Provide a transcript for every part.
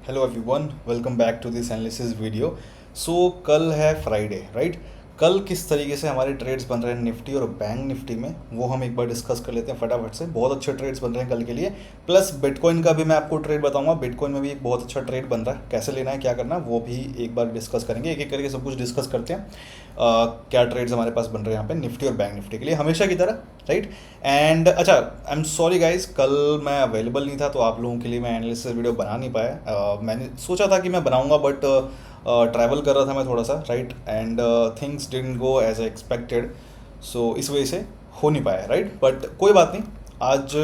Hello everyone, welcome back to this analysis video. So कल है Friday, right. कल किस तरीके से हमारे ट्रेड्स बन रहे हैं निफ्टी और बैंक निफ्टी में, वो हम एक बार डिस्कस कर लेते हैं फटाफट से। बहुत अच्छे ट्रेड्स बन रहे हैं कल के लिए। प्लस बिटकॉइन का भी मैं आपको ट्रेड बताऊंगा। बिटकॉइन में भी एक बहुत अच्छा ट्रेड बन रहा है, कैसे लेना है क्या करना है वो भी एक बार डिस्कस करेंगे। एक एक करके सब कुछ डिस्कस करते हैं। क्या ट्रेड्स हमारे पास बन रहे हैं यहाँ पे निफ्टी और बैंक निफ्टी के लिए, हमेशा की तरह, राइट। एंड अच्छा, आई एम सॉरी गाइज, कल मैं अवेलेबल नहीं था तो आप लोगों के लिए मैं एनालिसिस वीडियो बना नहीं पाया। मैंने सोचा था कि मैं बनाऊंगा बट ट्रैवल कर रहा था मैं थोड़ा सा, right. And things didn't go as expected, so इस वजह से हो नहीं पाया, राइट। बट कोई बात नहीं। आज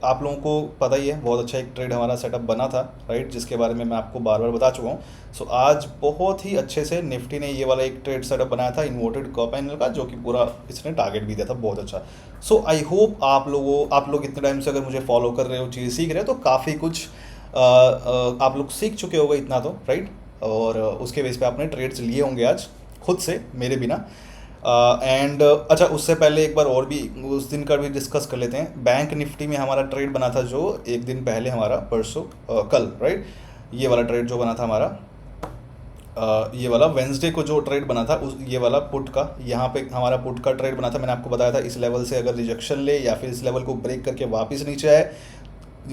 आप लोगों को पता ही है, बहुत अच्छा एक ट्रेड हमारा सेटअप बना था, राइट, जिसके बारे में मैं आपको बार बार बता चुका हूँ। सो आज बहुत ही अच्छे से निफ्टी ने ये वाला एक ट्रेड सेटअप बनाया था इन्वर्टेड कर्व पैनल का, जो कि पूरा इसने टारगेट भी दिया था बहुत अच्छा। सो आई होप आप लोग इतने टाइम से अगर मुझे फॉलो कर रहे हो, चीज़ें सीख रहे हो, तो काफ़ी कुछ आप लोग सीख चुके होगे इतना तो, राइट। और उसके बेस पे आपने ट्रेड्स लिए होंगे आज खुद से, मेरे बिना। एंड अच्छा, उससे पहले एक बार और भी उस दिन का भी डिस्कस कर लेते हैं। बैंक निफ्टी में हमारा ट्रेड बना था जो एक दिन पहले हमारा, परसों कल, राइट। ये वाला ट्रेड जो बना था हमारा, ये वाला वेंसडे को जो ट्रेड बना था, उस ये वाला पुट का, यहाँ पे हमारा पुट का ट्रेड बना था। मैंने आपको बताया था इस लेवल से अगर रिजेक्शन ले या फिर इस लेवल को ब्रेक करके वापस नीचे आए,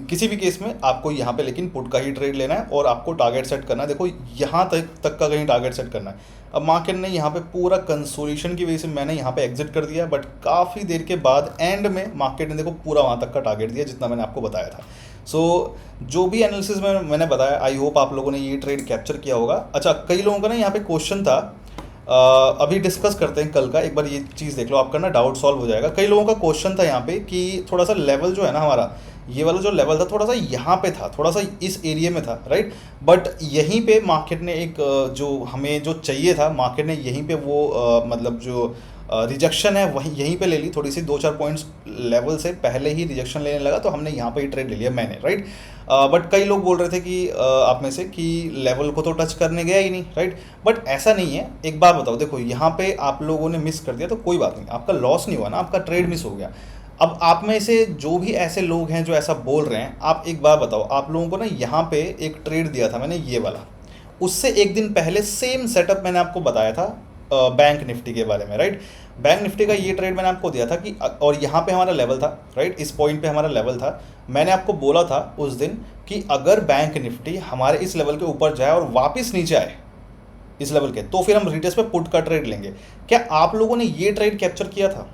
किसी भी केस में आपको यहाँ पे लेकिन पुट का ही ट्रेड लेना है और आपको टारगेट सेट करना है। देखो यहाँ तक का कहीं टारगेट सेट करना है। अब मार्केट ने यहाँ पे पूरा कंसोलिडेशन की वजह से मैंने यहाँ पे एग्जिट कर दिया, बट काफ़ी देर के बाद एंड में मार्केट ने देखो पूरा वहाँ तक का टारगेट दिया जितना मैंने आपको बताया था। सो जो भी एनालिसिस में मैंने बताया, आई होप आप लोगों ने ये ट्रेड कैप्चर किया होगा। अच्छा, कई लोगों का ना यहाँ पे क्वेश्चन था, अभी डिस्कस करते हैं कल का, एक बार ये चीज़ देख लो, आपका ना डाउट सॉल्व हो जाएगा। कई लोगों का क्वेश्चन था यहाँ पे कि थोड़ा सा लेवल जो है ना हमारा, ये वाला जो लेवल था थोड़ा सा यहाँ पे था, थोड़ा सा इस एरिया में था, राइट। बट यहीं पे मार्केट ने एक जो हमें जो चाहिए था, मार्केट ने यहीं पे वो मतलब जो रिजेक्शन है वहीं यहीं पे ले ली, थोड़ी सी 2-4 पॉइंट्स लेवल से पहले ही रिजेक्शन लेने लगा, तो हमने यहाँ पे ही ट्रेड ले लिया मैंने, राइट। बट कई लोग बोल रहे थे कि आप में से कि लेवल को तो टच करने गया ही नहीं, राइट। बट ऐसा नहीं है। एक बात बताओ, देखो यहाँ पे आप लोगों ने मिस कर दिया तो कोई बात नहीं, आपका लॉस नहीं हुआ ना, आपका ट्रेड मिस हो गया। अब आप में से जो भी ऐसे लोग हैं जो ऐसा बोल रहे हैं, आप एक बार बताओ, आप लोगों को ना यहाँ पे एक ट्रेड दिया था मैंने ये वाला, उससे एक दिन पहले सेम सेटअप मैंने आपको बताया था बैंक निफ्टी के बारे में, राइट। बैंक निफ्टी का ये ट्रेड मैंने आपको दिया था कि और यहाँ पे हमारा लेवल था, राइट, इस पॉइंट पे हमारा लेवल था। मैंने आपको बोला था उस दिन कि अगर बैंक निफ्टी हमारे इस लेवल के ऊपर जाए और वापस नीचे आए इस लेवल के, तो फिर हम रिटेस्ट पे पुट का ट्रेड लेंगे। क्या आप लोगों ने ये ट्रेड कैप्चर किया था?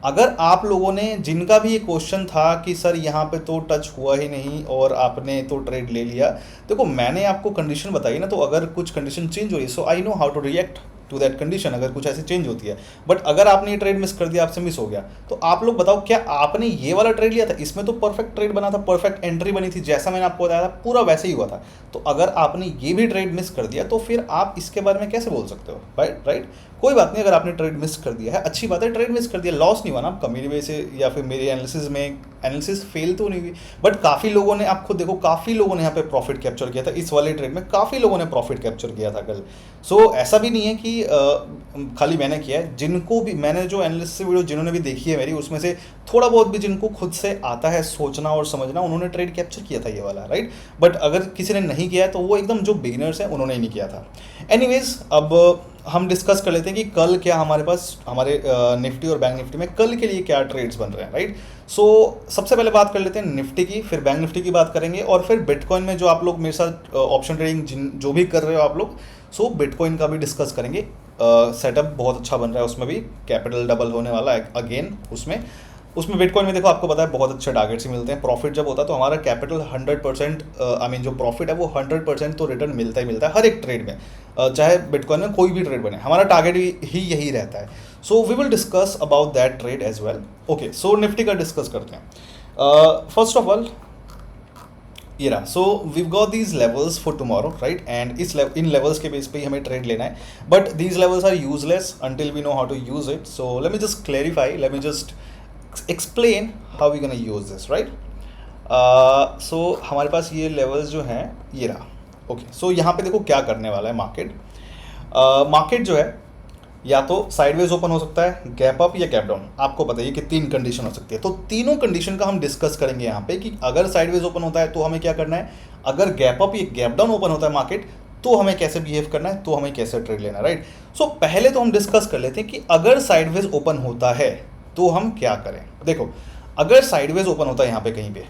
अगर आप लोगों ने, जिनका भी ये क्वेश्चन था कि सर यहाँ पे तो टच हुआ ही नहीं और आपने तो ट्रेड ले लिया, देखो मैंने आपको कंडीशन बताई ना, तो अगर कुछ कंडीशन चेंज हुई, so I know how to react to that condition, अगर कुछ ऐसे चेंज होती है। बट अगर आपने ये ट्रेड मिस कर दिया, आपसे मिस हो गया, तो आप लोग बताओ, क्या आपने ये वाला ट्रेड लिया था? इसमें तो परफेक्ट ट्रेड बना था, परफेक्ट एंट्री बनी थी, जैसा मैंने आपको बताया था पूरा वैसे ही हुआ था। तो अगर आपने ये भी ट्रेड मिस कर दिया, तो फिर आप इसके बारे में कैसे बोल सकते हो, राइट, राइट। कोई बात नहीं, अगर आपने ट्रेड मिस कर दिया है, अच्छी बात है, ट्रेड मिस कर दिया, लॉस नहीं हुआ ना आपका मेरी वजह से, या फिर मेरे एनालिसिस में एनालिसिस फेल तो नहीं हुई। बट काफ़ी लोगों ने, आप खुद देखो, काफ़ी लोगों ने यहाँ पे प्रॉफिट कैप्चर किया था इस वाले ट्रेड में, काफ़ी लोगों ने प्रॉफिट कैप्चर किया था कल। सो ऐसा भी नहीं है कि खाली मैंने किया है। जिनको भी मैंने जो एनालिसिस वीडियो जिन्होंने भी देखी है मेरी, उसमें से थोड़ा बहुत भी जिनको खुद से आता है सोचना और समझना, उन्होंने ट्रेड कैप्चर किया था ये वाला, राइट। बट अगर किसी ने नहीं किया है तो वो एकदम जो बिगिनर्स हैं उन्होंने ही नहीं किया था। एनीवेज, अब हम डिस्कस कर लेते हैं कि कल क्या हमारे पास, हमारे निफ्टी और बैंक निफ्टी में कल के लिए क्या ट्रेड्स बन रहे हैं, राइट। सो सबसे पहले बात कर लेते हैं निफ्टी की, फिर बैंक निफ्टी की बात करेंगे, और फिर बिटकॉइन में जो आप लोग मेरे साथ ऑप्शन ट्रेडिंग जो भी कर रहे हो आप लोग, सो बिटकॉइन का भी डिस्कस करेंगे। सेटअप बहुत अच्छा बन रहा है, उसमें भी कैपिटल डबल होने वाला है अगेन उसमें बिटकॉइन में देखो, आपको पता है बहुत अच्छे टारगेट्स ही मिलते हैं। प्रॉफिट जब होता है तो हमारा कैपिटल 100%, आई मीन जो प्रॉफिट है वो 100% तो रिटर्न मिलता ही मिलता है हर एक ट्रेड में। चाहे बिटकॉइन में कोई भी ट्रेड बने, हमारा टारगेट ही यही रहता है। So we will discuss about that trade as well. Okay, so Nifty का डिस्कस करते हैं। फर्स्ट ऑफ ऑल, ये रहा। So we got these levels for tomorrow, right, and इन लेवल्स के बेस पे ही हमें ट्रेड लेना है। But these levels are useless until we know how to use it. So let me just clarify, let me just explain how we gonna use this, right? So हमारे पास ये levels जो हैं, ये रहा। ओके, सो यहाँ पे देखो क्या करने वाला है मार्केट। मार्केट जो है या तो साइडवेज ओपन हो सकता है, गैप अप या गैप डाउन। आपको पता है कि तीन कंडीशन हो सकती है, तो तीनों कंडीशन का हम डिस्कस करेंगे यहाँ पे कि अगर साइडवेज ओपन होता है तो हमें क्या करना है, अगर गैप अप या गैप डाउन ओपन होता है मार्केट तो हमें कैसे बिहेव करना है, तो हमें कैसे ट्रेड लेना है, राइट। सो पहले तो हम डिस्कस कर लेते हैं कि अगर साइडवेज ओपन होता है तो हम क्या करें। देखो, अगर साइडवेज ओपन होता है यहाँ पे कहीं पे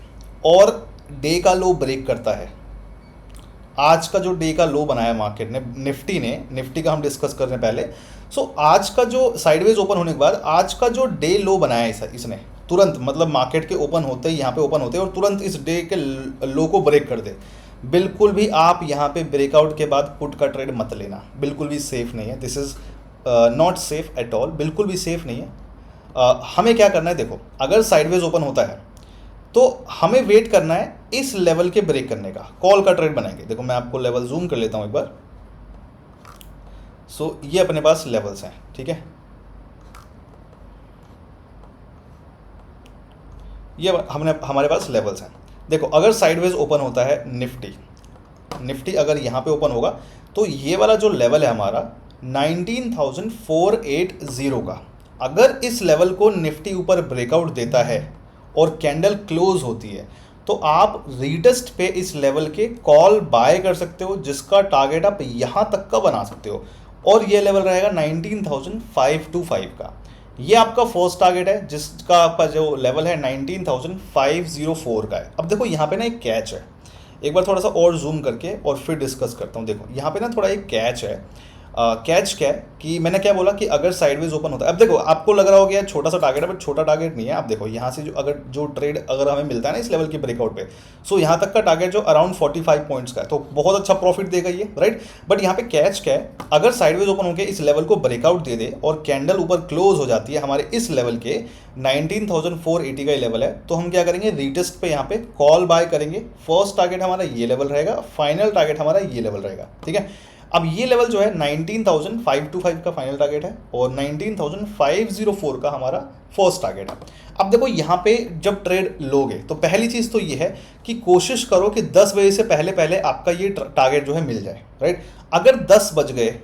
और डे का लो ब्रेक करता है, आज का जो डे का लो बनाया मार्केट ने, निफ्टी का हम डिस्कस कर रहे हैं पहले। सो आज का जो साइडवेज ओपन होने के बाद आज का जो डे लो बनाया इसने तुरंत, मतलब मार्केट के ओपन होते ही यहाँ पे ओपन होते और तुरंत इस डे के लो को ब्रेक कर दे, बिल्कुल भी आप यहाँ पे ब्रेकआउट के बाद पुट का ट्रेड मत लेना, बिल्कुल भी सेफ नहीं है। This is not safe at all, बिल्कुल भी सेफ नहीं है। हमें क्या करना है, देखो अगर साइडवेज ओपन होता है तो हमें वेट करना है इस लेवल के ब्रेक करने का, कॉल का ट्रेड बनाएंगे। देखो मैं आपको लेवल जूम कर लेता हूं एक बार। सो ये अपने पास लेवल्स हैं, ठीक है, ये हमारे पास लेवल्स हैं। देखो अगर साइडवेज ओपन होता है निफ्टी अगर यहाँ पे ओपन होगा तो ये वाला जो लेवल है हमारा 19,480 का, अगर इस लेवल को निफ्टी ऊपर ब्रेकआउट देता है और कैंडल क्लोज होती है तो आप रीटेस्ट पे इस लेवल के कॉल बाय कर सकते हो, जिसका टारगेट आप यहाँ तक का बना सकते हो, और ये लेवल रहेगा 19,525 का। ये आपका फर्स्ट टारगेट है, जिसका आपका जो लेवल है 19,504 का है। अब देखो यहाँ पे ना एक कैच है, एक बार थोड़ा सा और जूम करके और फिर डिस्कस करता हूँ। देखो यहाँ पे ना थोड़ा एक कैच है। कैच क्या है कि मैंने क्या बोला कि अगर साइडवेज ओपन होता है, अब देखो आपको लग रहा होगा यार छोटा सा टारगेट है, बट छोटा टारगेट नहीं है। आप देखो यहाँ से जो ट्रेड अगर हमें मिलता है ना इस लेवल की ब्रेकआउट पे, सो यहाँ तक का टारगेट जो अराउंड 45 पॉइंट्स का है, तो बहुत अच्छा प्रॉफिट देगा ये, राइट। बट यहाँ पे कैच क्या है, अगर साइडवेज ओपन होकर इस लेवल को ब्रेकआउट दे दे और कैंडल ऊपर क्लोज हो जाती है हमारे इस लेवल के 19,480 का लेवल है, तो हम क्या करेंगे, रीटेस्ट पे यहाँ पे कॉल बाय करेंगे। फर्स्ट टारगेट हमारा ये लेवल रहेगा, फाइनल टारगेट हमारा ये लेवल रहेगा, ठीक है। अब ये लेवल जो है 19,525 का फाइनल टारगेट है और 19,504 का हमारा फर्स्ट टारगेट है। अब देखो यहाँ पे जब ट्रेड लोगे तो पहली चीज़ तो ये है कि कोशिश करो कि 10 बजे से पहले पहले आपका ये टारगेट जो है मिल जाए, राइट। अगर 10 बज गए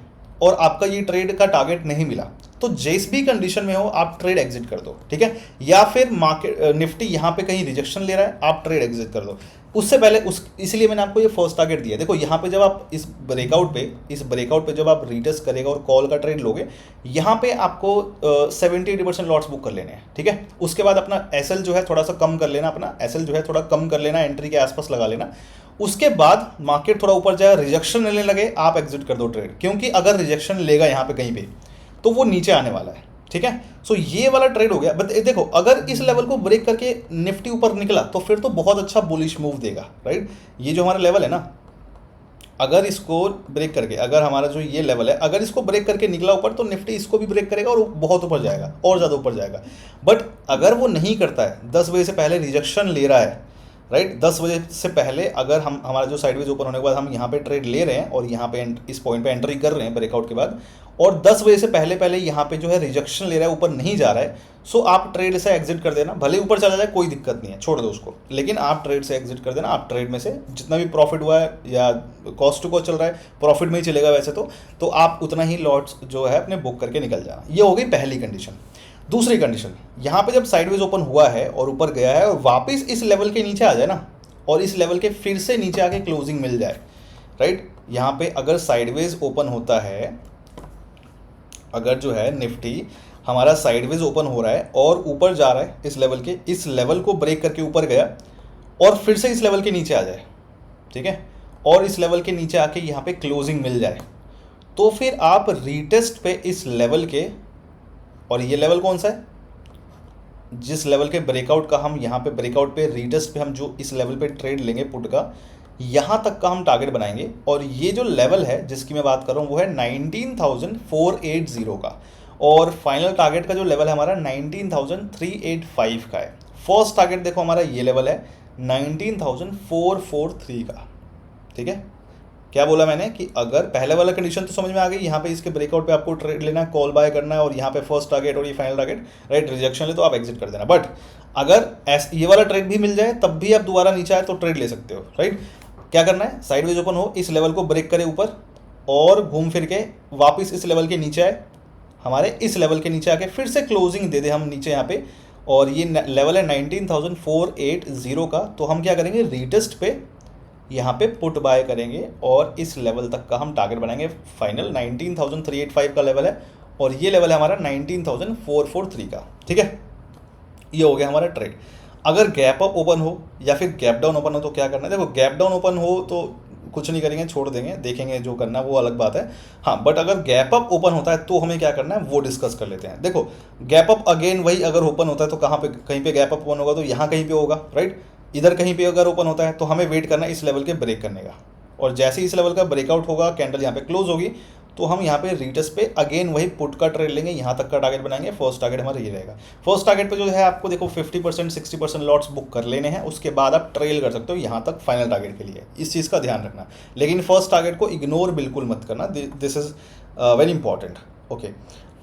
और आपका ये ट्रेड का टारगेट नहीं मिला तो जिस भी कंडीशन में हो आप ट्रेड एग्जिट कर दो, ठीक है। या फिर मार्केट निफ्टी यहाँ पे कहीं रिजेक्शन ले रहा है, आप ट्रेड एग्जिट कर दो उससे पहले। इसलिए मैंने आपको ये फर्स्ट टारगेट दिया। देखो यहाँ पे जब आप इस ब्रेकआउट पे जब आप रीटेस्ट करेगा और कॉल का ट्रेड लोगे, यहाँ पे आपको 70-80% लॉट्स बुक कर लेने हैं, ठीक है। उसके बाद अपना एसएल जो है थोड़ा सा कम कर लेना, एंट्री के आसपास लगा लेना। उसके बाद मार्केट थोड़ा ऊपर जाए, रिजेक्शन लेने लगे, आप एग्जिट कर दो ट्रेड, क्योंकि अगर रिजेक्शन लेगा यहाँ पे कहीं पे तो वो नीचे आने वाला है, ठीक है। सो ये वाला ट्रेड हो गया। बट देखो अगर इस लेवल को ब्रेक करके निफ्टी ऊपर निकला तो फिर तो बहुत अच्छा बुलिश मूव देगा, राइट। ये जो हमारा लेवल है ना, अगर इसको ब्रेक करके, अगर हमारा जो ये लेवल है अगर इसको ब्रेक करके निकला ऊपर तो निफ्टी इसको भी ब्रेक करेगा और बहुत ऊपर जाएगा, और ज़्यादा ऊपर जाएगा। बट अगर वो नहीं करता है, 10 बजे से पहले रिजेक्शन ले रहा है, राइट, 10 बजे से पहले अगर हमारा जो साइडवेज ओपन होने के बाद हम यहाँ पे ट्रेड ले रहे हैं और यहाँ पे इस पॉइंट पे एंट्री कर रहे हैं ब्रेकआउट के बाद, और 10 बजे से पहले पहले यहाँ पे जो है रिजेक्शन ले रहा है, ऊपर नहीं जा रहा है, सो आप ट्रेड से एग्जिट कर देना। भले ऊपर चला जाए कोई दिक्कत नहीं है, छोड़ दो उसको, लेकिन आप ट्रेड से एग्जिट कर देना। आप ट्रेड में से जितना भी प्रॉफिट हुआ है या कॉस्ट टू कॉस्ट चल रहा है, प्रॉफिट में ही चलेगा वैसे तो आप उतना ही लॉट्स जो है अपने बुक करके निकल जाना। ये हो गई पहली कंडीशन। दूसरी कंडीशन, यहाँ पे जब साइडवेज ओपन हुआ है और ऊपर गया है और वापस इस लेवल के नीचे आ जाए ना, और इस लेवल के फिर से नीचे आके क्लोजिंग मिल जाए, राइट। यहाँ पे अगर साइडवेज ओपन होता है, अगर जो है निफ्टी हमारा साइडवेज ओपन हो रहा है और ऊपर जा रहा है इस लेवल के, इस लेवल को ब्रेक करके ऊपर गया और फिर से इस लेवल के नीचे आ जाए, ठीक है, और इस लेवल के नीचे आके यहाँ पे क्लोजिंग मिल जाए, तो फिर आप रीटेस्ट पे इस लेवल के, और ये लेवल कौन सा है, जिस लेवल के ब्रेकआउट का हम यहाँ पे ब्रेकआउट पे रीटेस्ट पे हम जो इस लेवल पे ट्रेड लेंगे पुट का, यहाँ तक का हम टारगेट बनाएंगे। और ये जो लेवल है जिसकी मैं बात कर रहा हूँ वो है 19,480 का, और फाइनल टारगेट का जो लेवल है हमारा 19,385 का है। फर्स्ट टारगेट देखो हमारा ये लेवल है 19,443 का, ठीक है। क्या बोला मैंने कि अगर पहले वाला कंडीशन तो समझ में आ गई, यहाँ पे इसके ब्रेकआउट पे आपको ट्रेड लेना है, कॉल बाय करना है, और यहाँ पे फर्स्ट टारगेट और ये फाइनल टारगेट, राइट, रिजेक्शन ले तो आप एग्जिट कर देना। बट अगर ये वाला ट्रेड भी मिल जाए तब भी आप दोबारा नीचे आए तो ट्रेड ले सकते हो, राइट। क्या करना है, साइडवेज ओपन हो, इस लेवल को ब्रेक करे ऊपर और घूम फिर के वापस इस लेवल के नीचे आए, हमारे इस लेवल के नीचे आके फिर से क्लोजिंग दे दे हम नीचे यहाँ पे, और ये लेवल है 19,480 का, तो हम क्या करेंगे, रीटेस्ट पे यहाँ पे पुट बाय करेंगे और इस लेवल तक का हम टारगेट बनाएंगे। फाइनल 19,385 का लेवल है और ये लेवल है हमारा 19,443 का। ठीक है, ये हो गया हमारा ट्रेड। अगर गैप अप ओपन हो या फिर गैप डाउन ओपन हो तो क्या करना है, देखो गैप डाउन ओपन हो तो कुछ नहीं करेंगे, छोड़ देंगे, देखेंगे जो करना है वो अलग बात है। हाँ, बट अगर गैप अप ओपन होता है तो हमें क्या करना है वो डिस्कस कर लेते हैं। देखो गैप अप अगेन वही, अगर ओपन होता है तो कहाँ पे, कहीं पे गैप अप ओपन होगा तो यहाँ कहीं पे होगा, राइट। इधर कहीं पे अगर ओपन होता है तो हमें वेट करना है इस लेवल के ब्रेक करने का, और जैसे ही इस लेवल का ब्रेकआउट होगा, कैंडल यहाँ पे क्लोज होगी, तो हम यहाँ पे रीटेस्ट पे अगेन वही पुट का ट्रेड लेंगे, यहाँ तक का टारगेट बनाएंगे। फर्स्ट टारगेट हमारा ये रहेगा। फर्स्ट टारगेट पे जो है आपको देखो 50% 60% लॉट्स बुक कर लेने हैं, उसके बाद आप ट्रेल कर सकते हो यहाँ तक फाइनल टारगेट के लिए, इस चीज़ का ध्यान रखना। लेकिन फर्स्ट टारगेट को इग्नोर बिल्कुल मत करना, this is very important. Okay,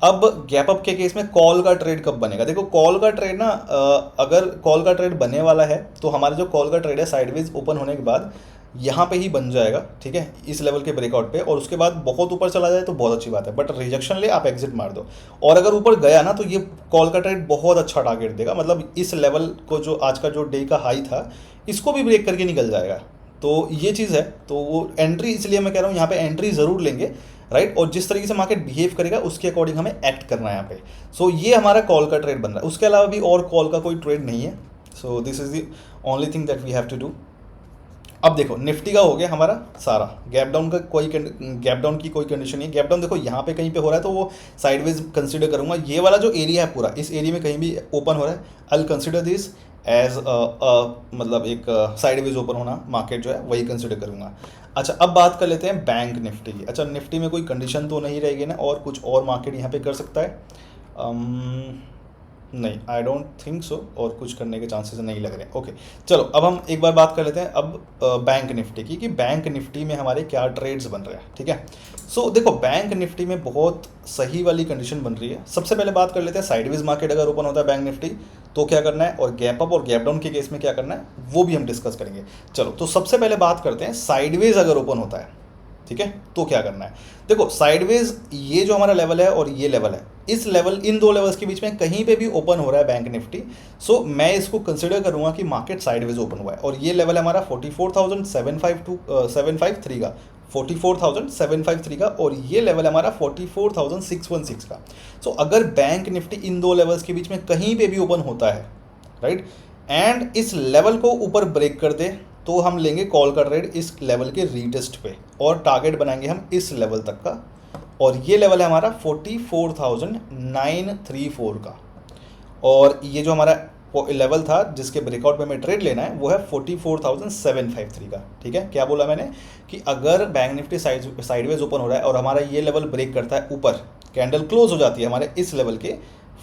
अब गैप अप के केस में कॉल का ट्रेड कब बनेगा, देखो कॉल का ट्रेड ना, अगर कॉल का ट्रेड बनने वाला है तो हमारा जो कॉल का ट्रेड है साइडवेज ओपन होने के बाद यहाँ पे ही बन जाएगा, ठीक है, इस लेवल के ब्रेकआउट पे, और उसके बाद बहुत ऊपर चला जाए तो बहुत अच्छी बात है, बट रिजेक्शन ले आप एग्जिट मार दो। और अगर ऊपर गया ना तो ये कॉल का ट्रेड बहुत अच्छा टारगेट देगा, मतलब इस लेवल को जो आज का जो डे का हाई था इसको भी ब्रेक करके निकल जाएगा। तो ये चीज़ है, तो वो एंट्री, इसलिए मैं कह रहा हूँ यहाँ पे एंट्री ज़रूर लेंगे, राइट। और जिस तरीके से मार्केट बिहेव करेगा उसके अकॉर्डिंग हमें एक्ट करना है यहाँ पे। सो ये हमारा कॉल का ट्रेड बन रहा है, उसके अलावा भी और कॉल का कोई ट्रेड नहीं है। So this is the only thing that we have to do. अब देखो निफ्टी का हो गया हमारा सारा, गैप डाउन का कोई गैप डाउन की कोई कंडीशन नहीं है। गैप डाउन देखो यहाँ पे कहीं पे हो रहा है तो वो साइडवेज कंसीडर करूंगा, ये वाला जो एरिया है पूरा, इस एरिया में कहीं भी ओपन हो रहा है, I will consider this as मतलब एक साइडवेज ओपन होना मार्केट जो है वही कंसिडर करूंगा। अच्छा, अब बात कर लेते हैं बैंक निफ्टी की। अच्छा, निफ्टी में कोई कंडीशन तो नहीं रहेगी ना, और कुछ और मार्केट यहाँ पे कर सकता है? नहीं, आई डोंट थिंक सो, और कुछ करने के चांसेस नहीं लग रहे हैं। ओके, चलो अब हम एक बार बात कर लेते हैं अब बैंक निफ्टी की, कि बैंक निफ्टी में हमारे क्या ट्रेड्स बन रहे हैं। ठीक है, सो देखो बैंक निफ्टी में बहुत सही वाली कंडीशन बन रही है। सबसे पहले बात कर लेते हैं साइडवेज मार्केट अगर ओपन होता है बैंक निफ्टी तो क्या करना है, और गैप अप और गैप डाउन के केस में क्या करना है वो भी हम डिस्कस करेंगे। चलो, तो सबसे पहले बात करते हैं साइडवेज अगर ओपन होता है, ठीक है, तो क्या करना है। देखो साइडवेज ये जो हमारा लेवल है और ये लेवल है, इस लेवल, इन दो लेवल्स के बीच में कहीं पे भी ओपन हो रहा है बैंक निफ्टी, सो मैं इसको कंसिडर करूंगा कि मार्केट साइडवेज ओपन हुआ है। और ये लेवल है हमारा 44,753 का, 44,753 का, और ये लेवल है हमारा 44,616 का। सो अगर बैंक निफ्टी इन दो लेवल्स के बीच में कहीं पे भी ओपन होता है, राइट, एंड इस लेवल को ऊपर ब्रेक कर दे, तो हम लेंगे कॉल का ट्रेड इस लेवल के रीटेस्ट पे, और टारगेट बनाएंगे हम इस लेवल तक का, और ये लेवल है हमारा 44,934 का। और ये जो हमारा लेवल था जिसके ब्रेकआउट पे हमें ट्रेड लेना है वो है 44,753 का। ठीक है, क्या बोला मैंने कि अगर बैंक निफ्टी साइडवेज ओपन हो रहा है और हमारा ये लेवल ब्रेक करता है ऊपर, कैंडल क्लोज हो जाती है हमारे इस लेवल के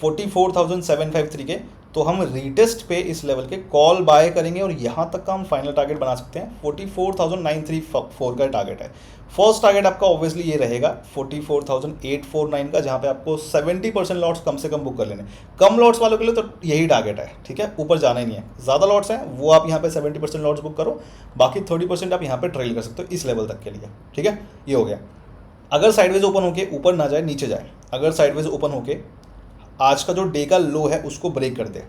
44,753 के, तो हम रीटेस्ट पे इस लेवल के कॉल बाय करेंगे, और यहाँ तक का हम फाइनल टारगेट बना सकते हैं। 44,934 का टारगेट है। फर्स्ट टारगेट आपका ऑब्वियसली ये रहेगा 44,849 का, जहाँ पे आपको 70% लॉट्स कम से कम बुक कर लेने। कम लॉट्स वालों के लिए तो यही टारगेट है, ठीक है, ऊपर जाना ही नहीं है। ज़्यादा लॉट्स हैं वो आप यहाँ पे 70% लॉट्स बुक करो, बाकी 30% आप यहाँ पे ट्रेल कर सकते हो इस लेवल तक के लिए। ठीक है, ये हो गया। अगर साइडवेज ओपन होके ऊपर ना जाए, नीचे जाए, अगर साइडवेज ओपन होके आज का जो डे का लो है उसको ब्रेक कर दे,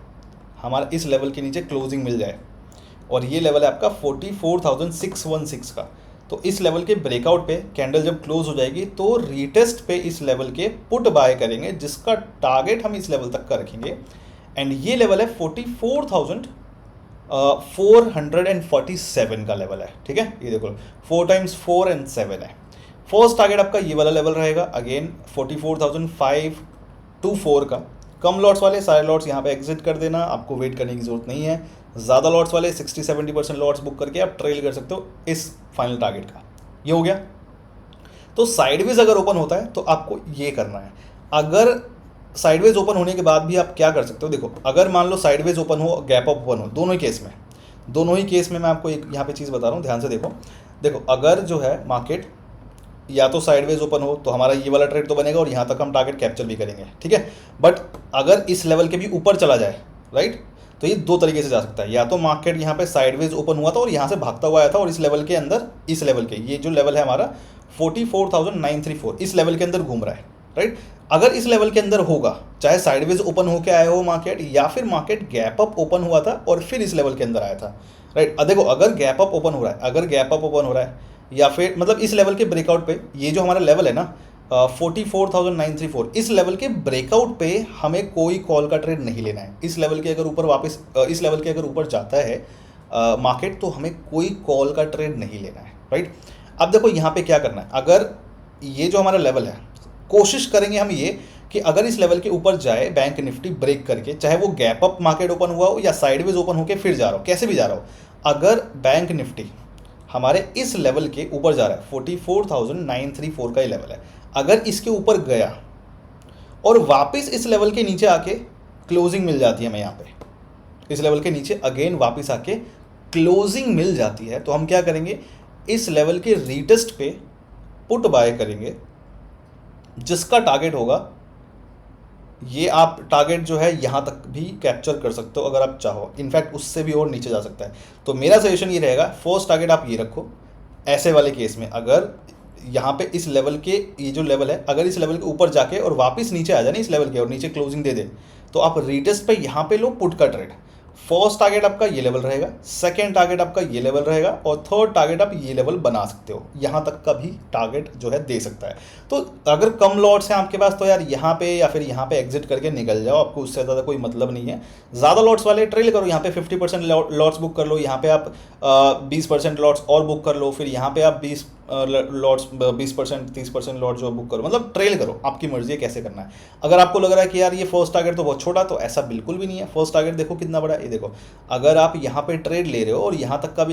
हमारा इस लेवल के नीचे क्लोजिंग मिल जाए, और ये लेवल है आपका 44,616 का, तो इस लेवल के ब्रेकआउट पे कैंडल जब क्लोज हो जाएगी तो रीटेस्ट पे इस लेवल के पुट बाय करेंगे, जिसका टारगेट हम इस लेवल तक का रखेंगे, एंड ये लेवल है 44,447 का लेवल है। ठीक है, ये देखो 4 × 4 और 7 है। फर्स्ट टारगेट आपका ये वाला लेवल रहेगा, अगेन 44,524 का। कम लॉट्स वाले सारे लॉट्स यहाँ पे एग्जिट कर देना, आपको वेट करने की जरूरत नहीं है। ज़्यादा लॉट्स वाले 60-70% लॉट्स बुक करके आप ट्रेल कर सकते हो इस फाइनल टारगेट का। ये हो गया। तो साइडवेज अगर ओपन होता है तो आपको ये करना है। अगर साइडवेज ओपन होने के बाद भी आप क्या कर सकते हो, देखो अगर मान लो साइडवेज ओपन हो, गैप अप ओपन हो, दोनों ही केस में मैं आपको एक यहाँ पे चीज़ बता रहा हूँ, ध्यान से देखो अगर जो है मार्केट या तो साइडवेज ओपन हो तो हमारा ये वाला ट्रेड तो बनेगा और यहाँ तक हम टारगेट कैप्चर भी करेंगे, ठीक है। बट अगर इस लेवल के भी ऊपर चला जाए, राइट, तो ये दो तरीके से जा सकता है। या तो मार्केट यहाँ पे साइडवेज ओपन हुआ था और यहाँ से भागता हुआ आया था और इस लेवल के अंदर, इस लेवल के, ये जो लेवल है हमारा 44,934, इस लेवल के अंदर घूम रहा है, राइट। अगर इस लेवल के अंदर होगा, चाहे साइडवेज ओपन होके आया हो मार्केट या फिर मार्केट गैप अप ओपन हुआ था और फिर इस लेवल के अंदर आया था, राइट। अब देखो अगर गैप अप ओपन हो रहा है, अगर गैप अप ओपन हो रहा है या फिर मतलब इस लेवल के ब्रेकआउट पे, ये जो हमारा लेवल है ना 44,934, इस लेवल के ब्रेकआउट पे हमें कोई कॉल का ट्रेड नहीं लेना है। इस लेवल के अगर ऊपर वापस इस लेवल के अगर ऊपर जाता है मार्केट, तो हमें कोई कॉल का ट्रेड नहीं लेना है, राइट। अब देखो यहाँ पे क्या करना है, अगर ये जो हमारा लेवल है, कोशिश करेंगे हम ये कि अगर इस लेवल के ऊपर जाए बैंक निफ्टी ब्रेक करके, चाहे वो गैप अप मार्केट ओपन हुआ हो या साइडवेज ओपन होकर फिर जा रहा हो, कैसे भी जा रहा हो, अगर बैंक निफ्टी हमारे इस लेवल के ऊपर जा रहा है, 44,934 का ही लेवल है, अगर इसके ऊपर गया और वापस इस लेवल के नीचे आके क्लोजिंग मिल जाती है हमें, यहाँ पे इस लेवल के नीचे अगेन वापस आके क्लोजिंग मिल जाती है, तो हम क्या करेंगे, इस लेवल के रीटेस्ट पे पुट बाय करेंगे, जिसका टारगेट होगा, ये आप टारगेट जो है यहाँ तक भी कैप्चर कर सकते हो अगर आप चाहो, इनफैक्ट उससे भी और नीचे जा सकता है। तो मेरा सजेशन ये रहेगा, फर्स्ट टारगेट आप ये रखो। ऐसे वाले केस में अगर यहाँ पे इस लेवल के, ये जो लेवल है, अगर इस लेवल के ऊपर जाके और वापस नीचे आ जाए ना इस लेवल के और नीचे क्लोजिंग दे दे, तो आप रीटेस्ट पे यहाँ पे लो पुट का ट्रेड। फर्स्ट टारगेट आपका ये लेवल रहेगा, सेकंड टारगेट आपका ये लेवल रहेगा और थर्ड टारगेट आप ये लेवल बना सकते हो, यहाँ तक का भी टारगेट जो है दे सकता है। तो अगर कम लॉट्स हैं आपके पास तो यार यहाँ पे या फिर यहाँ पे एग्जिट करके निकल जाओ, आपको उससे ज़्यादा कोई मतलब नहीं है। ज़्यादा लॉट्स वाले ट्रेल करो, यहाँ पे 50% लॉट्स बुक कर लो, यहाँ पे आप 20% लॉट्स और बुक कर लो, फिर यहाँ पे आप 20 लॉट्स 20% 30% लॉट जो बुक करो, मतलब ट्रेल करो, आपकी मर्जी है कैसे करना है। अगर आपको लग रहा है कि यार ये फर्स्ट टारगेट तो बहुत छोटा, तो ऐसा बिल्कुल भी नहीं है। फर्स्ट टारगेट देखो कितना बड़ा है, ये देखो, अगर आप यहाँ पे ट्रेड ले रहे हो और यहाँ तक का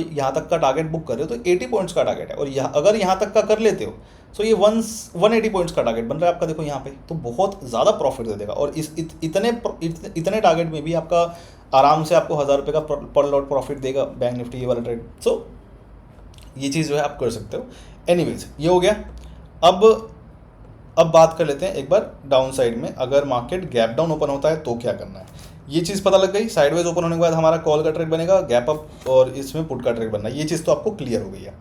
टारगेट बुक कर रहे हो, तो 80 पॉइंट्स का टारगेट है, और अगर यहाँ तक का कर लेते हो तो ये 180 पॉइंट्स का टारगेट बन रहा है आपका, देखो यहाँ पे, तो बहुत ज़्यादा प्रॉफिट दे देगा। और इस इतने टारगेट में भी आपका आराम से आपको 1000 रुपये का पर लॉट प्रॉफिट देगा बैंक निफ्टी ये वाला ट्रेड। सो ये चीज़ जो है आप कर सकते हो। एनीवेज ये हो गया। अब बात कर लेते हैं एक बार डाउन साइड में, अगर मार्केट गैप डाउन ओपन होता है तो क्या करना है। ये चीज़ पता लग गई, साइडवेज ओपन होने के बाद हमारा कॉल का ट्रेड बनेगा, गैप अप और इसमें पुट का ट्रेड बनना है, ये चीज़ तो आपको क्लियर हो गई है।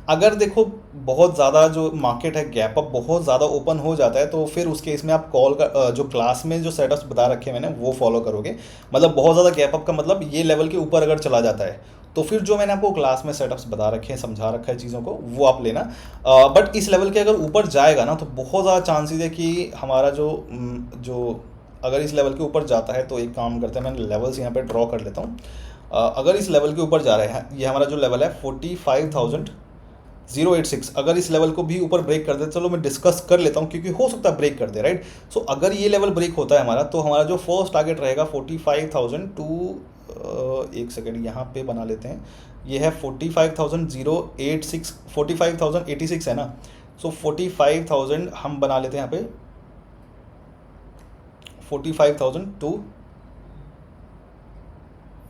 अगर देखो बहुत ज़्यादा जो मार्केट है गैप अप बहुत ज़्यादा ओपन हो जाता है, तो फिर उस केस में आप कॉल का जो क्लास में जो सेटअप्स बता रखे मैंने वो फॉलो करोगे। मतलब बहुत ज़्यादा गैप अप का मतलब ये लेवल के ऊपर अगर चला जाता है, तो फिर जो मैंने आपको क्लास में सेटअप्स बता रखे हैं, समझा रखा है चीज़ों को, वो आप लेना। बट इस लेवल के अगर ऊपर जाएगा ना, तो बहुत ज़्यादा चांसेस है कि हमारा जो अगर इस लेवल के ऊपर जाता है, तो एक काम करते हैं, मैं लेवल्स यहाँ पे ड्रॉ कर लेता हूँ। अगर इस लेवल के ऊपर जा रहा है, ये हमारा जो लेवल है 45,086, अगर इस लेवल को भी ऊपर ब्रेक कर दे, चलो मैं डिस्कस कर लेता हूँ क्योंकि हो सकता है ब्रेक कर दे, राइट। सो अगर ये लेवल ब्रेक होता है हमारा, तो हमारा जो फर्स्ट टारगेट रहेगा 45,000 टू एक सेकेंड यहाँ पे बना लेते हैं, ये है 45,086 45,086 है ना। सो 45,000 हम बना लेते हैं यहाँ पे 45,000 टू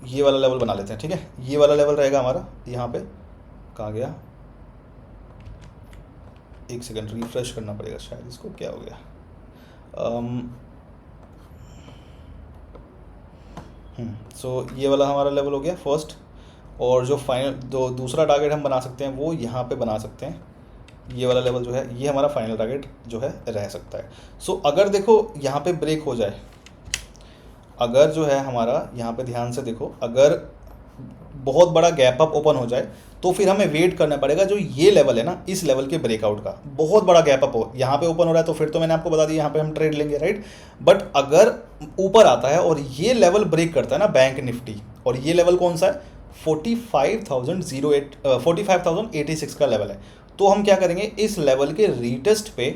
ये वाला लेवल बना लेते हैं, ठीक है। ये वाला लेवल रहेगा हमारा यहाँ पे, कहाँ गया, एक सेकेंड रिफ्रेश करना पड़ेगा शायद इसको, क्या हो गया। सो ये वाला हमारा लेवल हो गया फर्स्ट, और जो फाइनल दूसरा टारगेट हम बना सकते हैं वो यहाँ पे बना सकते हैं, ये वाला लेवल जो है ये हमारा फाइनल टारगेट जो है रह सकता है। सो अगर देखो यहाँ पे ब्रेक हो जाए, अगर जो है हमारा यहाँ पे ध्यान से देखो, अगर बहुत बड़ा गैप अप ओपन हो जाए, तो फिर हमें वेट करना पड़ेगा जो ये लेवल है ना, इस लेवल के ब्रेकआउट का। बहुत बड़ा गैप अप हो यहाँ पे ओपन हो रहा है, तो फिर तो मैंने आपको बता दिया यहाँ पे हम ट्रेड लेंगे, राइट। बट अगर ऊपर आता है और ये लेवल ब्रेक करता है ना बैंक निफ्टी, और ये लेवल कौन सा है 45,086 का लेवल है, तो हम क्या करेंगे, इस लेवल के रीटेस्ट पे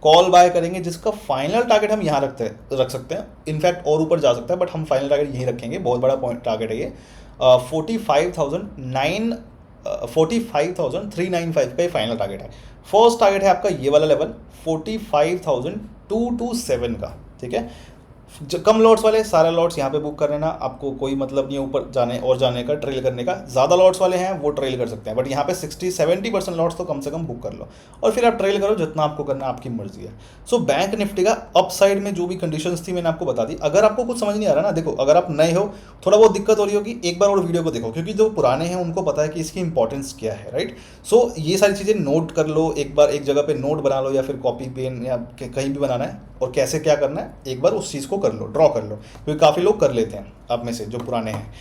कॉल बाय करेंगे, जिसका फाइनल टारगेट हम यहाँ रख सकते हैं, इनफैक्ट और ऊपर जा सकता है, बट हम फाइनल टारगेट यहीं रखेंगे, बहुत बड़ा पॉइंट टारगेट है ये। 45,395 का फाइनल टारगेट है। फर्स्ट टारगेट है आपका ये वाला लेवल 45,227 का, ठीक है। कम लॉट्स वाले सारे लॉट्स यहाँ पे बुक कर लेना, आपको कोई मतलब नहीं है ऊपर जाने और जाने का, ट्रेल करने का। ज़्यादा लॉट्स वाले हैं वो ट्रेल कर सकते हैं, बट यहाँ पे 60-70% लॉट्स तो कम से कम बुक कर लो और फिर आप ट्रेल करो, जितना आपको करना आपकी मर्जी है। सो बैंक निफ्टी का अप साइड में जो भी कंडीशंस थी मैंने आपको बता दी। अगर आपको कुछ समझ नहीं आ रहा ना, देखो अगर आप नए हो, थोड़ा बहुत दिक्कत हो रही होगी, एक बार और वीडियो को देखो, क्योंकि जो पुराने हैं उनको पता है कि इसकी इंपॉर्टेंस क्या है, राइट। सो ये सारी चीज़ें नोट कर लो, एक बार एक जगह पे नोट बना लो या फिर कॉपी पेन या कहीं भी बनाना है, और कैसे क्या करना है एक बार उस चीज़ को कर लो, ड्रॉ कर लो, क्योंकि काफ़ी लोग कर लेते हैं आप में से जो पुराने हैं,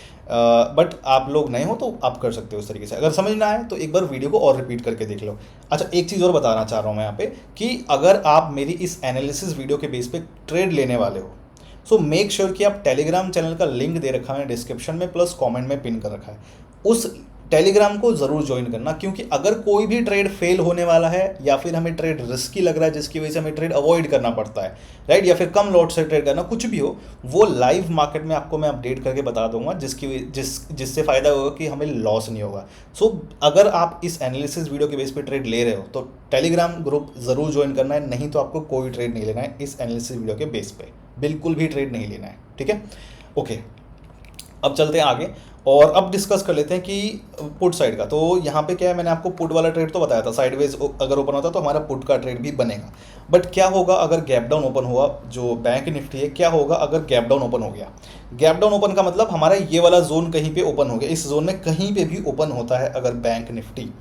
बट आप लोग नए हो तो आप कर सकते हो उस तरीके से। अगर समझ ना आए तो एक बार वीडियो को और रिपीट करके देख लो। अच्छा, एक चीज़ और बताना चाह रहा हूँ मैं यहाँ पे कि अगर आप मेरी इस एनालिसिस वीडियो के बेस पे ट्रेड लेने वाले हो, सो मेक श्योर कि आप टेलीग्राम चैनल का लिंक दे रखा है डिस्क्रिप्शन में, प्लस कमेंट में पिन कर रखा है, उस टेलीग्राम को ज़रूर ज्वाइन करना। क्योंकि अगर कोई भी ट्रेड फेल होने वाला है या फिर हमें ट्रेड रिस्की लग रहा है जिसकी वजह से हमें ट्रेड अवॉइड करना पड़ता है, राइट, या फिर कम लॉट से ट्रेड करना, कुछ भी हो, वो लाइव मार्केट में आपको मैं अपडेट करके बता दूंगा, जिससे फ़ायदा होगा कि हमें लॉस नहीं होगा। सो अगर आप इस एनालिसिस वीडियो के बेस पे ट्रेड ले रहे हो तो टेलीग्राम ग्रुप ज़रूर ज्वाइन करना है, नहीं तो आपको कोई ट्रेड नहीं लेना है इस एनालिसिस वीडियो के बेस पे, बिल्कुल भी ट्रेड नहीं लेना है, ठीक है। ओके, अब चलते हैं आगे और अब डिस्कस कर लेते हैं कि पुट साइड का। तो यहाँ पे क्या है, मैंने आपको पुट वाला ट्रेड तो बताया था, साइडवेज अगर ओपन होता तो हमारा पुट का ट्रेड भी बनेगा। बट क्या होगा अगर गैप डाउन ओपन हुआ, जो बैंक निफ्टी है, क्या होगा अगर गैप डाउन ओपन हो गया। गैप डाउन ओपन का मतलब हमारा ये वाला जोन कहीं पे ओपन हो गया, इस जोन में कहीं पे भी ओपन होता है अगर बैंक निफ्टी,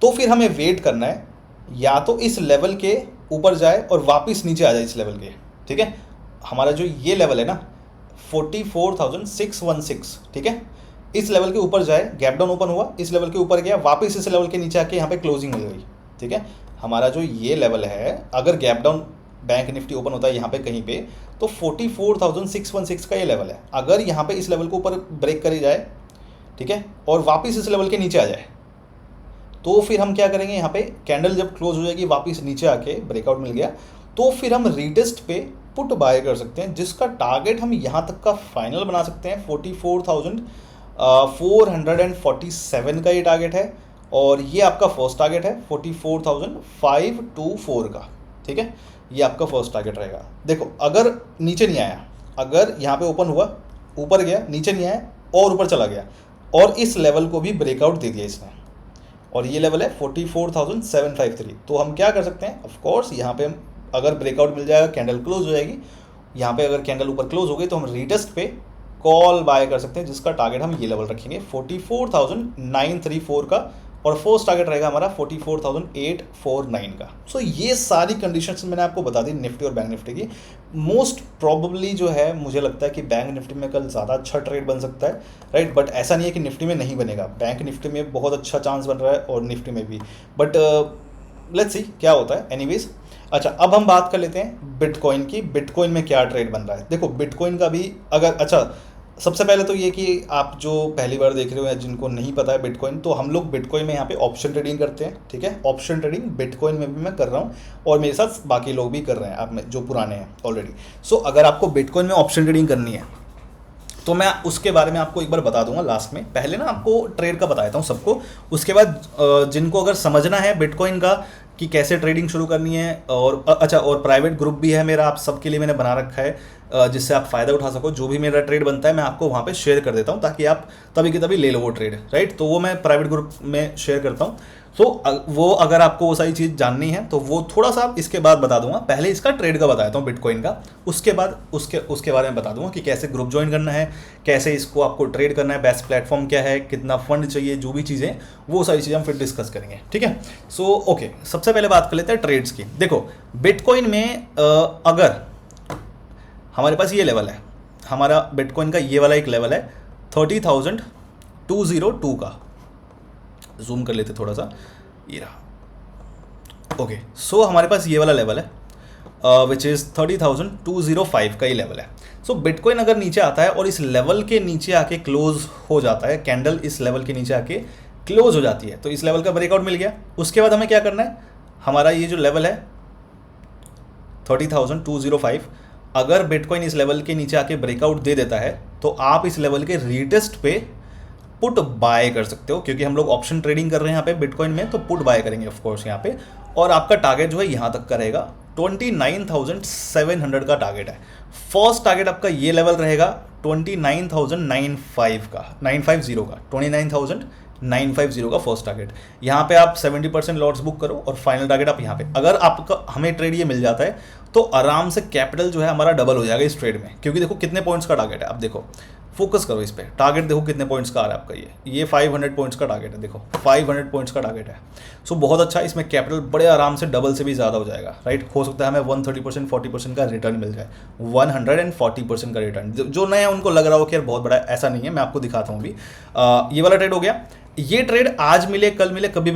तो फिर हमें वेट करना है, या तो इस लेवल के ऊपर जाए और वापस नीचे आ जाए इस लेवल के, ठीक है। हमारा जो ये लेवल है ना 44,616, ठीक है, इस लेवल के ऊपर जाए, गैप डाउन ओपन हुआ, इस लेवल के ऊपर गया, वापस इस लेवल के नीचे आके यहाँ पे क्लोजिंग हो गई, ठीक है। हमारा जो ये लेवल है, अगर gap down bank Nifty open होता है यहाँ पे कहीं पे, तो 44,616 का ये लेवल है। अगर यहाँ पे इस लेवल को ऊपर ब्रेक करी जाए, ठीक है, और वापस इस लेवल के नीचे आ जाए, तो फिर हम क्या करेंगे, यहाँ पे कैंडल जब क्लोज हो जाएगी, वापस नीचे आके ब्रेकआउट मिल गया, तो फिर हम रीटेस्ट पे पुट बाय कर सकते हैं, जिसका टारगेट हम यहाँ तक का फाइनल बना सकते हैं। 44,447 का ये टारगेट है, और ये आपका फर्स्ट टारगेट है 44,524 का, ठीक है, ये आपका फर्स्ट टारगेट रहेगा। देखो अगर नीचे नहीं आया, अगर यहाँ पे ओपन हुआ, ऊपर गया, नीचे नहीं आया और ऊपर चला गया, और इस लेवल को भी ब्रेकआउट दे दिया इसने, और ये लेवल है 44,753, तो हम क्या कर सकते हैं, ऑफकोर्स यहाँ पे अगर ब्रेकआउट मिल जाएगा, कैंडल क्लोज हो जाएगी, यहाँ पे अगर कैंडल ऊपर क्लोज हो गई तो हम रीटेस्ट पे कॉल बाय कर सकते हैं, जिसका टारगेट हम ये लेवल रखेंगे 44,934 का, और फर्स्ट टारगेट रहेगा हमारा 44,849 का। सो ये सारी कंडीशंस मैंने आपको बता दी निफ्टी और बैंक निफ्टी की। मोस्ट प्रॉबली जो है, मुझे लगता है कि बैंक निफ्टी में कल ज़्यादा अच्छा ट्रेड बन सकता है, राइट, बट ऐसा नहीं है कि निफ्टी में नहीं बनेगा, बैंक निफ्टी में बहुत अच्छा चांस बन रहा है और निफ्टी में भी, बट लेट्स सी क्या होता है। एनीवेज, अच्छा अब हम बात कर लेते हैं बिटकॉइन की। बिटकॉइन में क्या ट्रेड बन रहा है, देखो बिटकॉइन का भी अगर, अच्छा सबसे पहले तो ये कि आप जो पहली बार देख रहे हो या जिनको नहीं पता है बिटकॉइन, तो हम लोग बिटकॉइन में यहाँ पे ऑप्शन ट्रेडिंग करते हैं, ठीक है। ऑप्शन ट्रेडिंग बिटकॉइन में भी मैं कर रहा हूँ और मेरे साथ बाकी लोग भी कर रहे हैं, आप में जो पुराने हैं ऑलरेडी। सो अगर आपको बिटकॉइन में ऑप्शन ट्रेडिंग करनी है तो मैं उसके बारे में आपको एक बार बता दूंगा लास्ट में। पहले ना आपको ट्रेड का बता देता हूँ सबको, उसके बाद जिनको अगर समझना है बिटकॉइन का कि कैसे ट्रेडिंग शुरू करनी है, और अच्छा, और प्राइवेट ग्रुप भी है मेरा, आप सबके लिए मैंने बना रखा है, जिससे आप फ़ायदा उठा सको। जो भी मेरा ट्रेड बनता है मैं आपको वहाँ पे शेयर कर देता हूँ, ताकि आप तभी के तभी ले लो वो ट्रेड, राइट। तो वो मैं प्राइवेट ग्रुप में शेयर करता हूँ। तो वो अगर आपको वो सारी चीज़ जाननी है तो वो थोड़ा सा इसके बाद बता दूंगा। पहले इसका ट्रेड का बताता हूँ बिटकॉइन का, उसके बाद उसके बारे में बता दूंगा कि कैसे ग्रुप ज्वाइन करना है, कैसे इसको आपको ट्रेड करना है, बेस्ट प्लेटफॉर्म क्या है, कितना फंड चाहिए, जो भी चीज़ें, वो सारी चीज़ें हम फिर डिस्कस करेंगे, ठीक है। सो ओके, सबसे पहले बात कर लेते हैं ट्रेड्स की। देखो बिटकॉइन में अगर हमारे पास ये लेवल है, हमारा बिटकॉइन का ये वाला एक लेवल है 30,202 का, जूम कर लेते थोड़ा सा, ये रहा। ओके, सो हमारे पास ये वाला लेवल है विच इज़ 30,205 का ये लेवल है। सो बिटकॉइन अगर नीचे आता है और इस लेवल के नीचे आके क्लोज हो जाता है, कैंडल इस लेवल के नीचे आके क्लोज हो जाती है, तो इस लेवल का ब्रेकआउट मिल गया। उसके बाद हमें क्या करना है, हमारा ये जो लेवल है 30,205, अगर बिटकॉइन इस लेवल के नीचे आके ब्रेकआउट दे देता है तो आप इस लेवल के रीटेस्ट पे पुट बाय कर सकते हो, क्योंकि हम लोग ऑप्शन ट्रेडिंग कर रहे हैं यहाँ पे बिटकॉइन में, तो पुट बाय करेंगे ऑफ कोर्स यहाँ पे, और आपका टारगेट जो है यहाँ तक का रहेगा 29,700 का टारगेट है। फर्स्ट टारगेट आपका ये लेवल रहेगा 29,905 का 950 का 29,950 का फर्स्ट टारगेट। यहाँ पे आप 70% लॉट्स बुक करो और फाइनल टारगेट आप यहाँ पे, अगर आपका हमें ट्रेड ये मिल जाता है तो आराम से कैपिटल जो है हमारा डबल हो जाएगा इस ट्रेड में, क्योंकि देखो कितने पॉइंट्स का टारगेट है। आप देखो, फोकस करो इस पे, टारगेट देखो कितने पॉइंट्स का आ रहा है आपका। ये 500 पॉइंट्स का टारगेट है, देखो 500 पॉइंट्स का टारगेट है। सो बहुत अच्छा, इसमें कैपिटल बड़े आराम से डबल से भी ज़्यादा हो जाएगा, राइट। हो सकता है हमें 130% 40% का रिटर्न मिल जाए, 140% का रिटर्न। जो नए हैं उनको लग रहा हो कि यार बहुत बड़ा है, ऐसा नहीं है, मैं आपको दिखाता हूँ अभी। ये वाला ट्रेड हो गया। ये ट्रेड आज मिले, कल मिले, कभी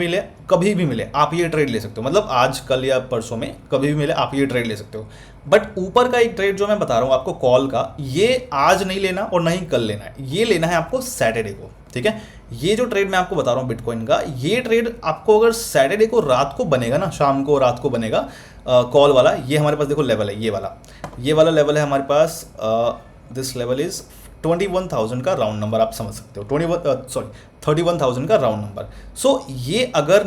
भी मिले आप ये ट्रेड ले सकते हो, मतलब आज कल या परसों में कभी भी मिले आप ये ट्रेड ले सकते हो। बट ऊपर का एक ट्रेड जो मैं बता रहा हूँ आपको कॉल का, ये आज नहीं लेना और नहीं कल लेना है, ये लेना है आपको सैटरडे को, ठीक है। ये जो ट्रेड मैं आपको बता रहा हूँ बिटकॉइन का, ये ट्रेड आपको अगर सैटरडे को रात को बनेगा ना, शाम को रात को बनेगा कॉल वाला, ये हमारे पास देखो लेवल है, ये वाला लेवल है हमारे पास। दिस लेवल इज 21,000 का राउंड नंबर, आप समझ सकते हो, 31,000 का राउंड नंबर। सो ये अगर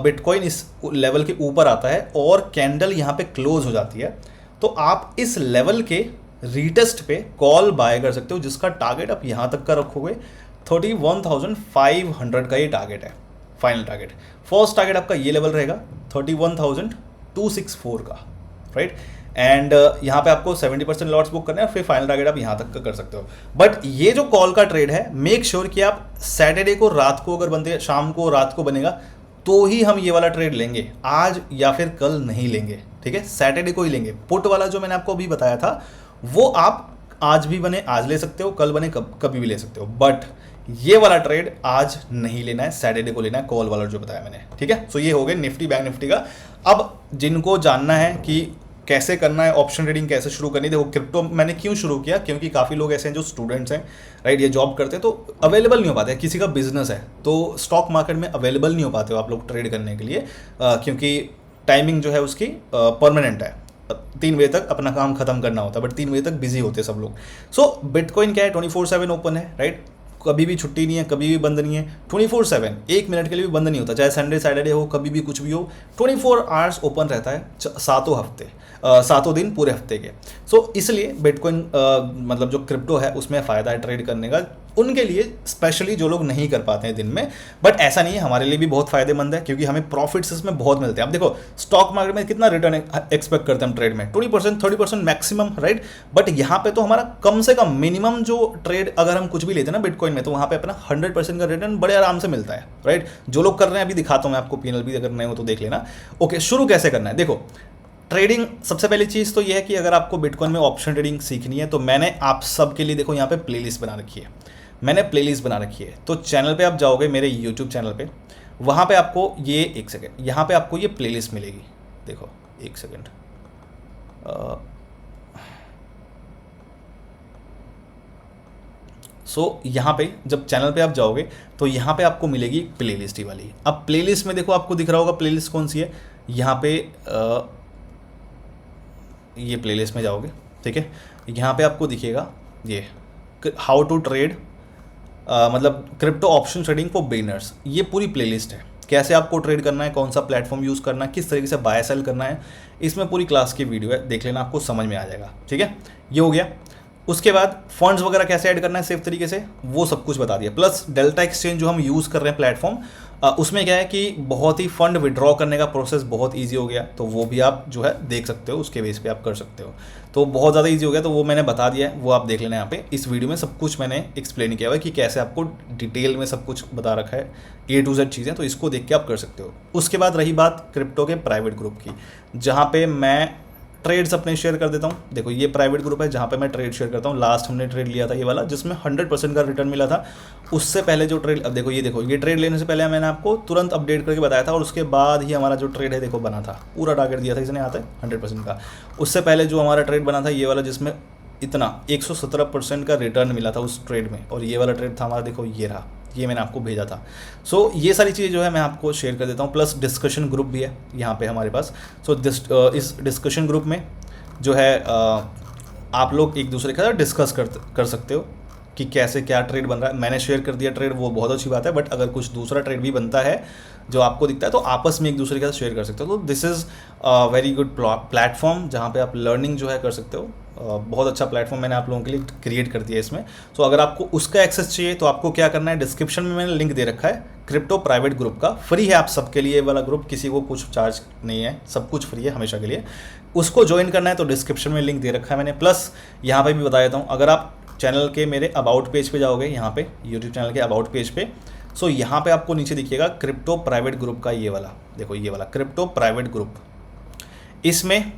बिटकॉइन इस लेवल के ऊपर आता है और कैंडल यहाँ पे क्लोज हो जाती है, तो आप इस लेवल के रीटेस्ट पे कॉल बाय कर सकते हो, जिसका टारगेट आप यहाँ तक का रखोगे। 31,500 का ये टारगेट है, फाइनल टारगेट। फर्स्ट टारगेट आपका ये लेवल रहेगा 31,264 का, राइट। एंड यहाँ पे आपको 70% लॉट्स बुक करना है, फिर फाइनल टारगेट आप यहाँ तक का कर सकते हो। बट ये जो कॉल का ट्रेड है, मेक श्योर कि आप सैटरडे को रात को अगर बनते, शाम को रात को बनेगा तो ही हम ये वाला ट्रेड लेंगे, आज या फिर कल नहीं लेंगे, ठीक है। सैटरडे को ही लेंगे। पुट वाला जो मैंने आपको अभी बताया था, वो आप आज भी बने आज ले सकते हो, कल बने कभी भी ले सकते हो, बट ये वाला ट्रेड आज नहीं लेना है, सैटरडे को लेना है, कॉल वाला जो बताया मैंने, ठीक है। सो ये हो गए निफ्टी बैंक निफ्टी का। अब जिनको जानना है कि कैसे करना है, ऑप्शन ट्रेडिंग कैसे शुरू करनी है, देखो क्रिप्टो मैंने क्यों शुरू किया, क्योंकि काफ़ी लोग ऐसे हैं जो स्टूडेंट्स हैं, राइट, ये जॉब करते हैं तो अवेलेबल नहीं हो पाते, किसी का बिजनेस है तो स्टॉक मार्केट में अवेलेबल नहीं हो पाते हो आप लोग ट्रेड करने के लिए, क्योंकि टाइमिंग जो है उसकी परमानेंट है, 3 बजे तक अपना काम खत्म करना होता है, बट 3 बजे तक बिजी होते हैं सब लोग। सो बिटकॉइन क्या है, 24/7 ओपन है, राइट, कभी भी छुट्टी नहीं है, कभी भी बंद नहीं है, 24/7, 1 मिनट के लिए भी बंद नहीं होता, चाहे संडे सैटरडे हो, कभी भी कुछ भी हो, 24 आवर्स ओपन रहता है, 7 दिन पूरे हफ्ते के। सो इसलिए बिटकॉइन मतलब जो क्रिप्टो है उसमें फ़ायदा है ट्रेड करने का, उनके लिए स्पेशली जो लोग नहीं कर पाते हैं दिन में। बट ऐसा नहीं है, हमारे लिए भी बहुत फ़ायदेमंद है, क्योंकि हमें प्रॉफिट्स इसमें बहुत मिलते हैं। अब देखो स्टॉक मार्केट में कितना रिटर्न एक्सपेक्ट करते हैं हम ट्रेड में, 20% 30% मैक्सिमम, राइट। बट यहाँ पे तो हमारा कम से कम मिनिमम जो ट्रेड अगर हम कुछ भी लेते हैं ना बिटकॉइन में, तो वहाँ पे अपना 100% का रिटर्न बड़े आराम से मिलता है, राइट। जो लोग कर रहे हैं अभी दिखाता हूँ मैं आपको, पीएनएल भी अगर नए हो तो देख लेना। ओके, शुरू कैसे करना है, देखो ट्रेडिंग सबसे पहली चीज़ तो ये है कि अगर आपको बिटकॉइन में ऑप्शन ट्रेडिंग सीखनी है, तो मैंने आप सब के लिए देखो यहाँ पे प्लेलिस्ट बना रखी है, तो चैनल पे आप जाओगे मेरे यूट्यूब चैनल पे, वहाँ पे आपको ये एक सेकेंड, यहाँ पे आपको ये प्लेलिस्ट मिलेगी, देखो एक सेकेंड, सो यहाँ पे जब चैनल पे आप जाओगे तो यहाँ पे आपको मिलेगी प्लेलिस्ट ही वाली। अब प्लेलिस्ट में देखो आपको दिख रहा होगा प्लेलिस्ट कौन सी है, यहाँ पे ये प्लेलिस्ट में जाओगे, ठीक है, यहाँ पे आपको दिखेगा ये हाउ टू ट्रेड, मतलब crypto option trading for beginners, ये पूरी प्लेलिस्ट है। कैसे आपको ट्रेड करना है, कौन सा प्लेटफॉर्म यूज़ करना है, किस तरीके से बाय सेल करना है, इसमें पूरी क्लास की वीडियो है, देख लेना, आपको समझ में आ जाएगा, ठीक है। ये हो गया। उसके बाद फंड्स वगैरह कैसे ऐड करना है सेफ तरीके से, वो सब कुछ बता दिया। प्लस डेल्टा एक्सचेंज जो हम यूज़ कर रहे हैं प्लेटफॉर्म, उसमें क्या है कि बहुत ही फंड विड्रॉ करने का प्रोसेस बहुत इजी हो गया, तो वो भी आप जो है देख सकते हो, उसके बेस पे आप कर सकते हो, तो बहुत ज़्यादा इजी हो गया, तो वो मैंने बता दिया है, वो आप देख लेना। यहाँ पे इस वीडियो में सब कुछ मैंने एक्सप्लेन किया हुआ है कि कैसे आपको डिटेल में सब कुछ बता रखा है, A to Z चीज़ें, तो इसको देख के आप कर सकते हो। उसके बाद रही बात क्रिप्टो के प्राइवेट ग्रुप की, जहाँ पे मैं ट्रेड्स अपने शेयर कर देता हूँ। देखो ये प्राइवेट ग्रुप है जहाँ पे मैं ट्रेड शेयर करता हूँ। लास्ट हमने ट्रेड लिया था ये वाला, जिसमें 100% का रिटर्न मिला था। उससे पहले जो ट्रेड, अब देखो ये ट्रेड लेने से पहले मैंने आपको तुरंत अपडेट करके बताया था, और उसके बाद ही हमारा जो ट्रेड है देखो बना था, पूरा टारगेट दिया था इसने, आता है 100% का। उससे पहले जो हमारा ट्रेड बना था ये वाला, जिसमें इतना 117% का रिटर्न मिला था उस ट्रेड में, और ये वाला ट्रेड था हमारा, देखो ये रहा, ये मैंने आपको भेजा था। सो ये सारी चीज़ें जो है मैं आपको शेयर कर देता हूँ। प्लस डिस्कशन ग्रुप भी है यहाँ पे हमारे पास। सो इस डिस्कशन ग्रुप में जो है आप लोग एक दूसरे के साथ डिस्कस कर सकते हो कि कैसे क्या ट्रेड बन रहा है। मैंने शेयर कर दिया ट्रेड, वो बहुत अच्छी बात है, बट अगर कुछ दूसरा ट्रेड भी बनता है जो आपको दिखता है तो आपस में एक दूसरे के साथ शेयर कर सकते हो। तो this is very good platform जहाँ पे आप लर्निंग जो है कर सकते हो। बहुत अच्छा प्लेटफॉर्म मैंने आप लोगों के लिए क्रिएट कर दिया इसमें। सो अगर आपको उसका एक्सेस चाहिए तो आपको क्या करना है, डिस्क्रिप्शन में मैंने लिंक दे रखा है क्रिप्टो प्राइवेट ग्रुप का, फ्री है आप सबके लिए वाला ग्रुप, किसी को कुछ चार्ज नहीं है, सब कुछ फ्री है हमेशा के लिए। उसको ज्वाइन करना है तो डिस्क्रिप्शन में लिंक दे रखा है मैंने। प्लस यहाँ पे भी बता देता हूँ, अगर आप चैनल के मेरे अबाउट पेज पे जाओगे, यहाँ पे यूट्यूब चैनल के अबाउट पेज पे, सो यहाँ पे आपको नीचे दिखिएगा क्रिप्टो प्राइवेट ग्रुप का ये वाला, देखो ये वाला क्रिप्टो प्राइवेट ग्रुप। इसमें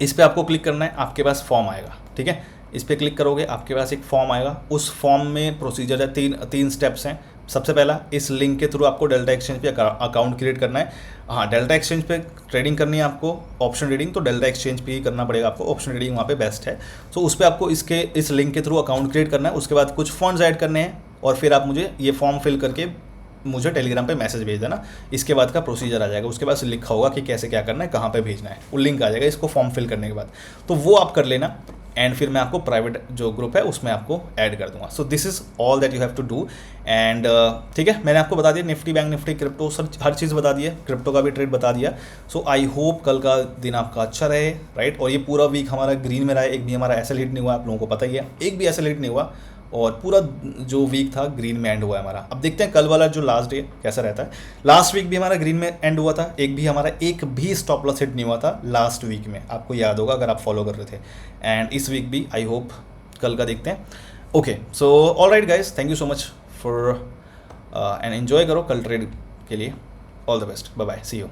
इस पर आपको क्लिक करना है, आपके पास फॉर्म आएगा, ठीक है। इस पर क्लिक करोगे आपके पास एक फॉर्म आएगा। उस फॉर्म में प्रोसीजर है, तीन स्टेप्स हैं। सबसे पहला, इस लिंक के थ्रू आपको डेल्टा एक्सचेंज पे अकाउंट क्रिएट करना है। हाँ, डेल्टा एक्सचेंज पे ट्रेडिंग करनी है आपको, ऑप्शन ट्रेडिंग, तो डेल्टा एक्सचेंज पे ही करना पड़ेगा आपको, ऑप्शन ट्रेडिंग वहाँ पे बेस्ट है। सो उस पर आपको इस लिंक के थ्रू अकाउंट क्रिएट करना है। उसके बाद कुछ फंड्स ऐड करने हैं और फिर आप मुझे ये फॉर्म फिल करके मुझे टेलीग्राम पे मैसेज भेज देना। इसके बाद का प्रोसीजर आ जाएगा, उसके बाद लिखा होगा कि कैसे क्या करना है, कहाँ पे भेजना है, वो लिंक आ जाएगा इसको फॉर्म फिल करने के बाद। तो वो आप कर लेना एंड फिर मैं आपको प्राइवेट जो ग्रुप है उसमें आपको ऐड कर दूंगा। So this is all that you have to do and ठीक है, मैंने आपको बता दिया Nifty, bank Nifty, crypto, sir हर चीज़ बता दी है, क्रिप्टो का भी ट्रेड बता दिया। सो आई होप कल का दिन आपका अच्छा रहे, राइट। और ये पूरा वीक हमारा ग्रीन में रहा है, एक भी हमारा ऐसा हिट नहीं हुआ, आप लोगों को पता ही है, एक भी ऐसा हिट नहीं हुआ, और पूरा जो वीक था ग्रीन में एंड हुआ है हमारा। अब देखते हैं कल वाला जो लास्ट डे कैसा रहता है। लास्ट वीक भी हमारा ग्रीन में एंड हुआ था, एक भी स्टॉप लॉस हिट नहीं हुआ था लास्ट वीक में, आपको याद होगा अगर आप फॉलो कर रहे थे। एंड इस वीक भी आई होप कल का देखते हैं। Okay, so all right guys, thank you so much for and enjoy करो कल ट्रेड के लिए। All the best, bye bye, see you.